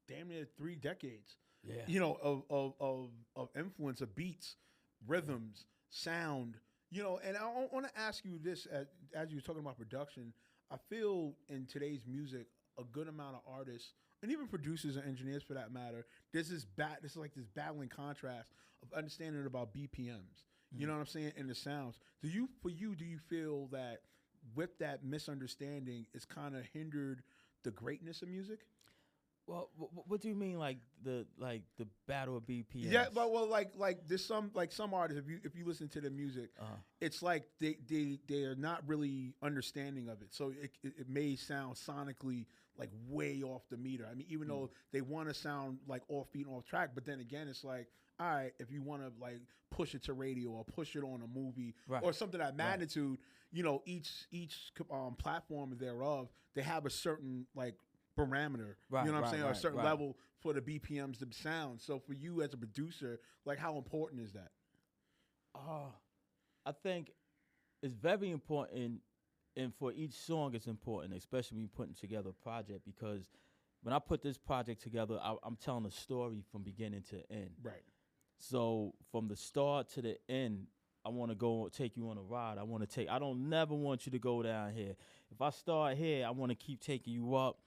damn near 3 decades. Yeah. You know, of influence of beats, rhythms, sound. You know, and I want to ask you this as you were talking about production. I feel in today's music, a good amount of artists and even producers and engineers for that matter, this is like this battling contrast of understanding about BPMs. You know what I'm saying? And the sounds. Do you feel that with that misunderstanding, it's kind of hindered the greatness of music? Well, what do you mean, like the battle of BPMs? Yeah, but well, like there's some artists. If you listen to their music, it's like they are not really understanding of it. So it may sound sonically like way off the meter. I mean, even though they want to sound like offbeat and off track, but then again, it's like, all right, if you want to like push it to radio or push it on a movie or something of that magnitude, you know, each platform thereof, they have a certain like parameter, you know what I'm saying, or a certain level for the BPMs to sound. So for you as a producer, like how important is that? I think it's very important, and for each song it's important, especially when you're putting together a project, because when I put this project together, I'm telling a story from beginning to end. Right. So from the start to the end, I want to take you on a ride. I don't never want you to go down here. If I start here, I want to keep taking you up,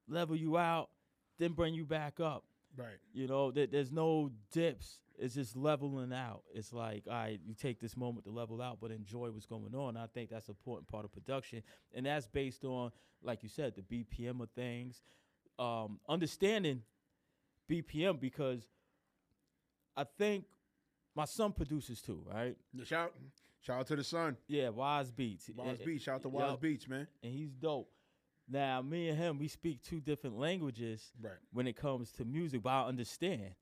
level you out, then bring you back up. Right. You know, there's no dips. It's just leveling out. It's like, all right, you take this moment to level out, but enjoy what's going on. I think that's an important part of production. And that's based on, like you said, the BPM of things, understanding BPM, because I think my son produces too, right? Shout out to the son. Yeah, Wise Beats. Wise Beats. Shout out to Wise Beats, man. And he's dope. Now, me and him, we speak 2 different languages when it comes to music, but I understand.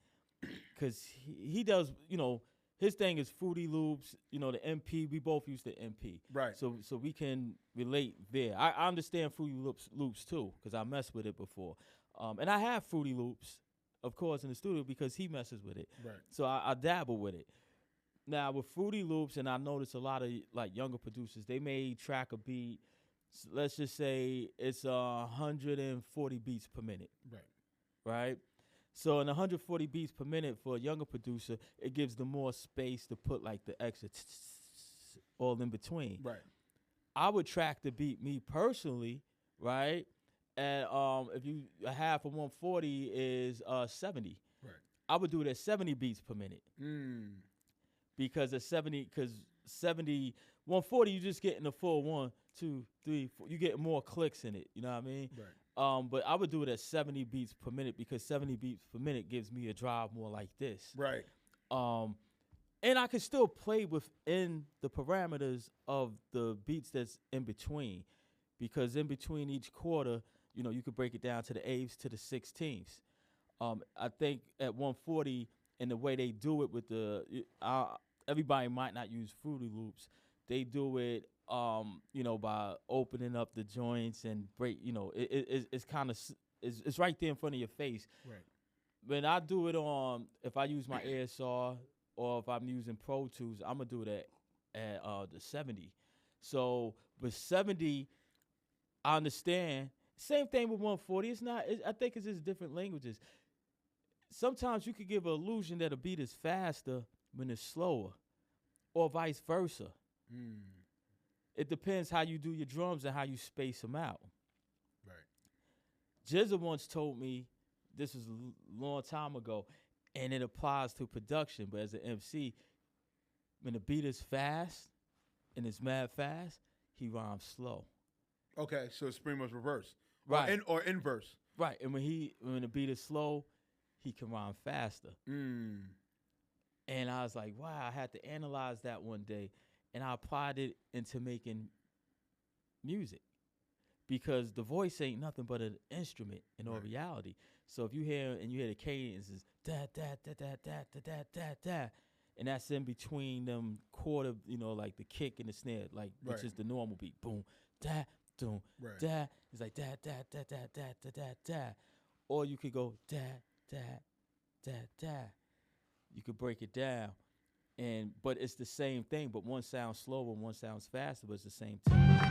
Because he does, you know, his thing is Fruity Loops, you know, the MP. We both use the MP. Right. So we can relate there. I understand Fruity Loops too, because I messed with it before. And I have Fruity Loops, of course, in the studio because he messes with it. Right. So I dabble with it. Now, with Fruity Loops, and I notice a lot of, like, younger producers, they may track a beat. Let's just say it's 140 beats per minute. Right? So in 140 beats per minute for a younger producer, it gives them more space to put like the extra all in between. Right. I would track the beat, me personally, right? And if you half of 140 is 70. Right. I would do it at 70 beats per minute. Because at 70, 140, you just getting the full 1, 2, 3, 4. You get more clicks in it. You know what I mean? Right. But I would do it at 70 beats per minute because 70 beats per minute gives me a drive more like this. Right. And I can still play within the parameters of the beats that's in between, because in between each quarter, you know, you could break it down to the 8ths to the 16ths. I think at 140, and the way they do it with everybody might not use Fruity Loops. They do it, you know, by opening up the joints and break. You know, it's kind of it's right there in front of your face. Right. When I do it if I use my ASR or if I'm using Pro Tools, I'm gonna do it at the 70. So with 70, I understand. Same thing with 140. It's not. I think it's just different languages. Sometimes you could give an illusion that a beat is faster when it's slower, or vice versa. It depends how you do your drums and how you space them out. Right. GZA once told me, this was a long time ago, and it applies to production, but as an MC, when the beat is fast and it's mad fast, he rhymes slow. Okay, so it's pretty much reverse. Right. Or inverse. Right, and when the beat is slow, he can rhyme faster. And I was like, wow, I had to analyze that one day. And I applied it into making music, because the voice ain't nothing but an instrument in all reality. So if you hear the cadence is da da da da da da da da da, and that's in between them quarter, you know, like the kick and the snare, like which is the normal beat, boom, da, boom, da. It's like da da da da da da da da, or you could go da da da da. You could break it down. But it's the same thing, but one sounds slower and one sounds faster, but it's the same time.